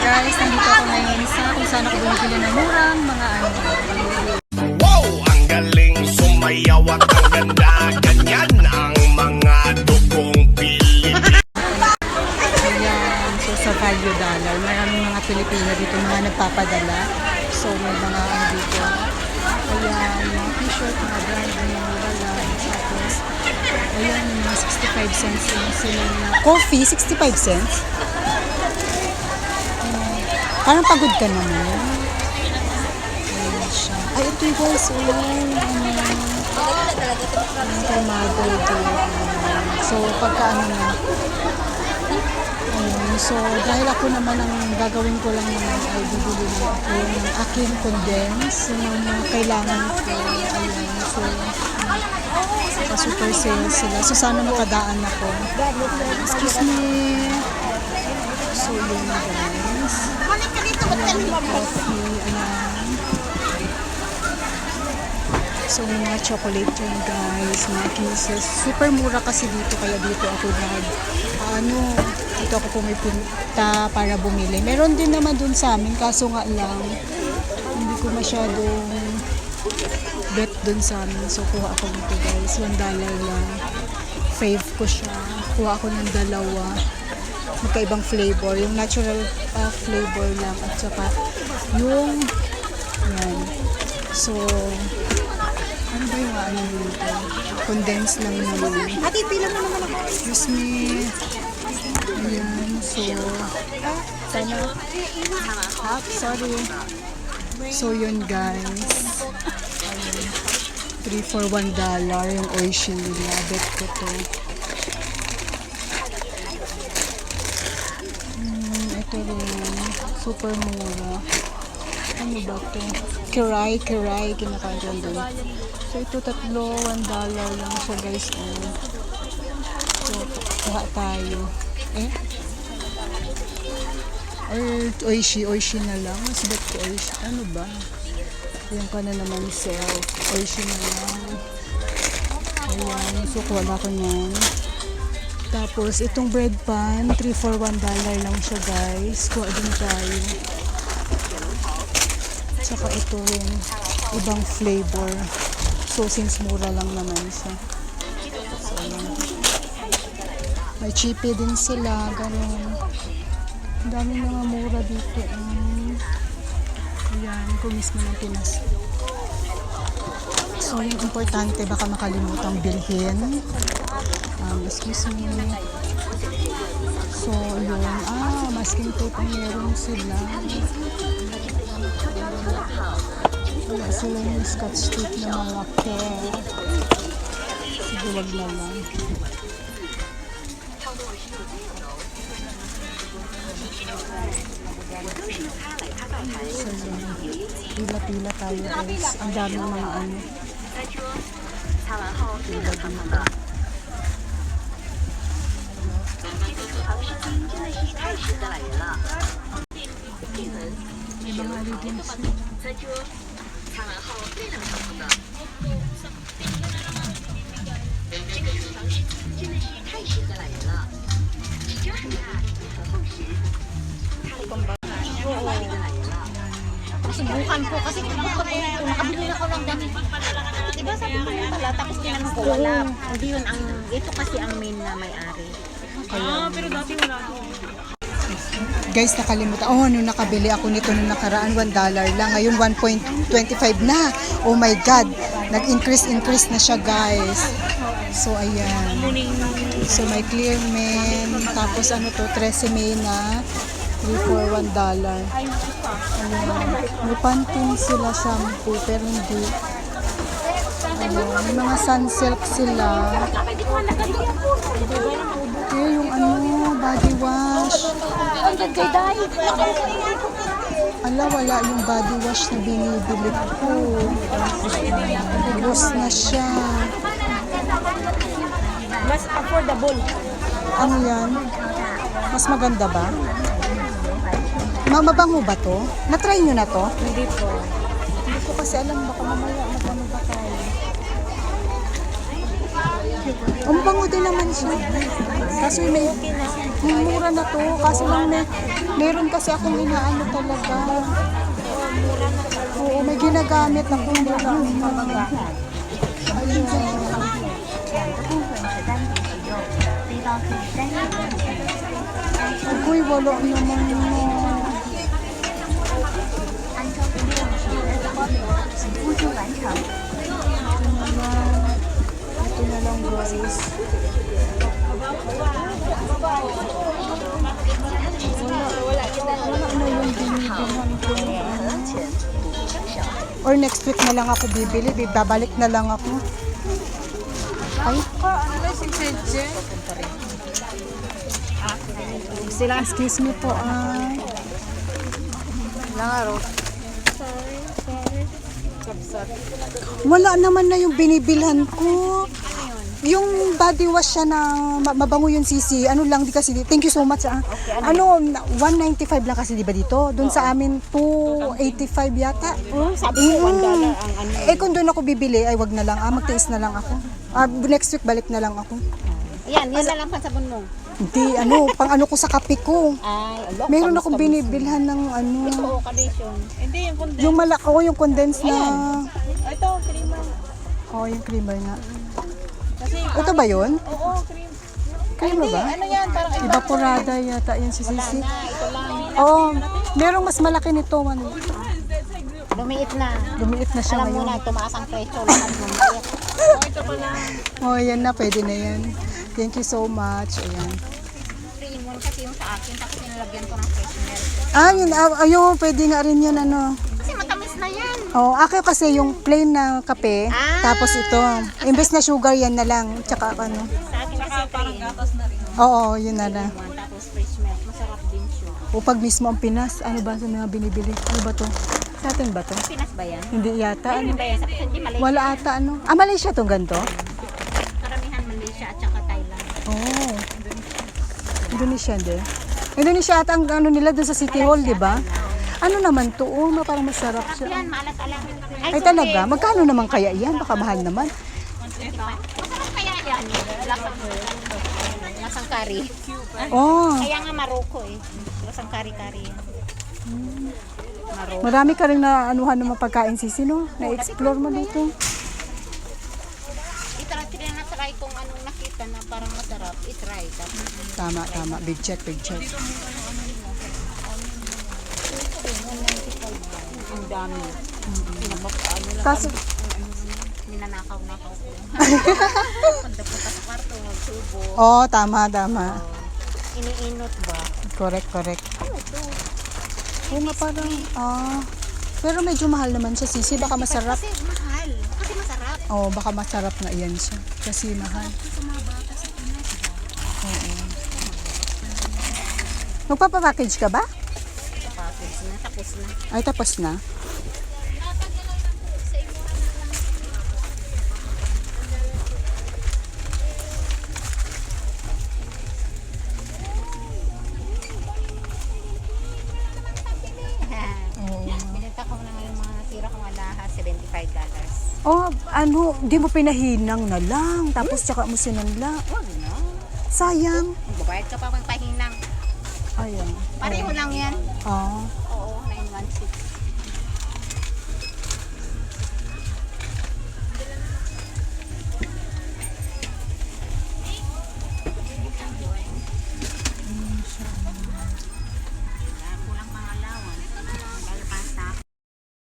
Guys, nandito ako ngayon sa kung saan ako bumibili ng murang mga ano. Wow! Ang galing sumayaw at ang ganda. Ganyan ang mga dugong Pilipino. Ayan, so sa Value Dollar, maraming mga Pilipino dito mga nagpapadala. So may mga ano dito. Ayan, mga t-shirt, mga brand, mga mura lang. Tapos, ayan, yung mga 65 cents lang sila na. Coffee, 65 cents? Parang pagod ka naman. Ayan siya. Ay, ito yung guys. Ayan, kalmado ito. So, pagka ano na. Ayan. So, dahil ako naman ang gagawin ko lang naman ay bibili na ako ng aking condense. Yung mga kailangan ko. Ayan. So, super sale sila. So, sana makadaan ako. Excuse me. So, yun guys. Ayan, coffee, ayan. So, may mga chocolate yun guys, mga kisses. Super mura kasi dito, kaya dito ako dito ako pumipunta para bumili. Meron din naman dun sa amin, kaso nga lang, hindi ko masyadong bet dun sa amin. So, kuha ako dito guys, $1 lang. Fave ko siya. Kuha ako ng dalawa. Magkaibang flavor, yung natural flavor lang at saka yung yan. So ano ba yung ano nito? Condense lang naman. Ate, pila mo naman ako. Excuse me. Ayan, so sana sorry. So yun guys. Ayan. 3 for $1 yung Oishi nila. Bet ko to. Ito rin, super mura. Ano ba ito? Kiray, kinakain doon. So ito tatlo, $1 lang siya guys. So, kuha tayo. Or Oishi na lang. Mas bet ko Oishi. Ano ba? Yung ka na naman self. Oishi na lang. Ayan, so kuha ko yan. Tapos, itong bread pan, 3 for $1 lang siya guys. Kuha din tayo. Tsaka ito rin, ibang flavor. So, since mura lang naman siya. So, may chippy din sila, ganun. Ang daming mga mura dito. Ayan, kumis mo ng Pinas. So, yung importante, baka makalimutang bilhin. Excuse me. So, yun. Masking tape ang meron sila. Wala sila yung scotch tape na malaki. Sige, wag na lang. So, yun. Pila-pila tayo guys. Ang daming mga ano. Pila-pila. May mga leggings. Subukan ko kasi nakabili na ako ng damit. Diba sabi mo yung pala, tapos tinanong ko wala. Hindi yun ang, ito kasi ang main na may-ari. Pero dati wala ko. Guys, nakalimutan. Nung nakabili ako nito nung nakaraan, $1 lang. Ngayon, 1.25 na. Oh my God. Nag-increase na siya, guys. So, ayan. So, may clear men. Tapos, ano to, 13 May na. 3 for $1. Ayan. May Pantene sila shampoo, pero hindi. Ayan. May mga sunsilk sila. Kaya yung ano, body wash. Wala yung body wash na binibili ko. Ubus na siya. Mas affordable. Ano yan? Mas maganda ba? Mabango ba to? Na-try nyo na to? Hindi po. Hindi ko kasi alam, baka mamaya magano ba tayo. Ang bango din naman siya. Kaso may mura na to. Kaso lang meron kasi akong inaano talaga. Oo, may ginagamit akong mura. Ayun. Agoy, wala naman mo. Ito na lang guys. Wala na yung binibilan ko. Or next week na lang ako bibili. Babalik na lang ako. Ay, excuse me po. Wala naman na yung binibilhan ko. Yung body wash siya na mabango yung sisi. Ano lang di kasi. Thank you so much. Ano, 195 lang kasi di ba dito? Doon sa amin 285 yata. Sabi ko, $1 ang ano. Kung doon ako bibili, ay wag na lang. Magtiis na lang ako. Next week balik na lang ako. Yan na lang pansabon mo. Hindi, pang ano ko sa kape ko. Ay, alok. Meron akong binibilhan ng ano. Oo, condition. Hindi, yung condition. Yung yung condensed na. Ito, creamer. Yung creamer nga. Kasi, Ito ba yun? oo, cream. Creamer ba? Ano yan? Parang Evaporada yata yan si Sisi. ito lang. Oo, merong mas malaki nito. Lumiit na. Lumiit na siya Alam mo ngayon. na, tumaas ang presyo. Lahat lumiit. Ito pala. Yan na, pwede na yan. Thank you so much. Ayan. 3-in-1 kasi yung sa akin. Tapos nilagyan ko ng fresh milk. Yun. Ayun, pwede nga rin yun, Kasi matamis na yan. Ako kasi yung plain na kape, tapos ito. Imbes na sugar, yan na lang. Tsaka ano. Sa akin kasi parang gatas na rin. Oo, yun na lang. Tapos fresh milk. Masarap din siya. Pag mismo ang Pinas, ano ba sa mga binibili? Ano ba to? Sa atin ba to? Pinas ba yan? Hindi yata. Ano ba yan? Sa hindi Malaysia. Wala ata Malaysia tong ganito? Karamihan Malaysia at saka Thailand. Oh. Indonesia din. Indonesia ata ang ano nila doon sa City Hall, di ba? Ano naman to? Parang masarap siya. Yan, maalat-alat. Ay talaga? Magkano naman kaya yan? Baka mahal naman. Masarap kaya yan. Lasang curry. Oh, Kaya nga Maroko eh. Lasang curry-curry yan. Maroko. marami ka rin na anuhan ng mga pagkain Sisi, no? Na-explore mo dito. Try kung anong nakita na parang masarap. I-try. Tama. Big check. Ang dami. Ano lang. Kaso, Ninanakaw-nakaw ko. Pagdapunta sa kwarto, magsubo. tama. Iniinot ba? Correct. Oo nga parang, pero medyo mahal naman siya, Sisi. Baka masarap. Kasi mahal. Kasi masarap. Baka masarap na iyan siya. Kasi mahal. Oo. Magpapapackage ka ba? Package na. Tapos na. Ay, tapos na. Binenta ko na yung mga natira kong alahas. $75. Di mo pinahinang na lang. Tapos tsaka mo sinanla. Wag na. Sayang. Magbabayad ka pa ng pahinang. Ayan. Pareho lang yan. Oo. Oo, 916.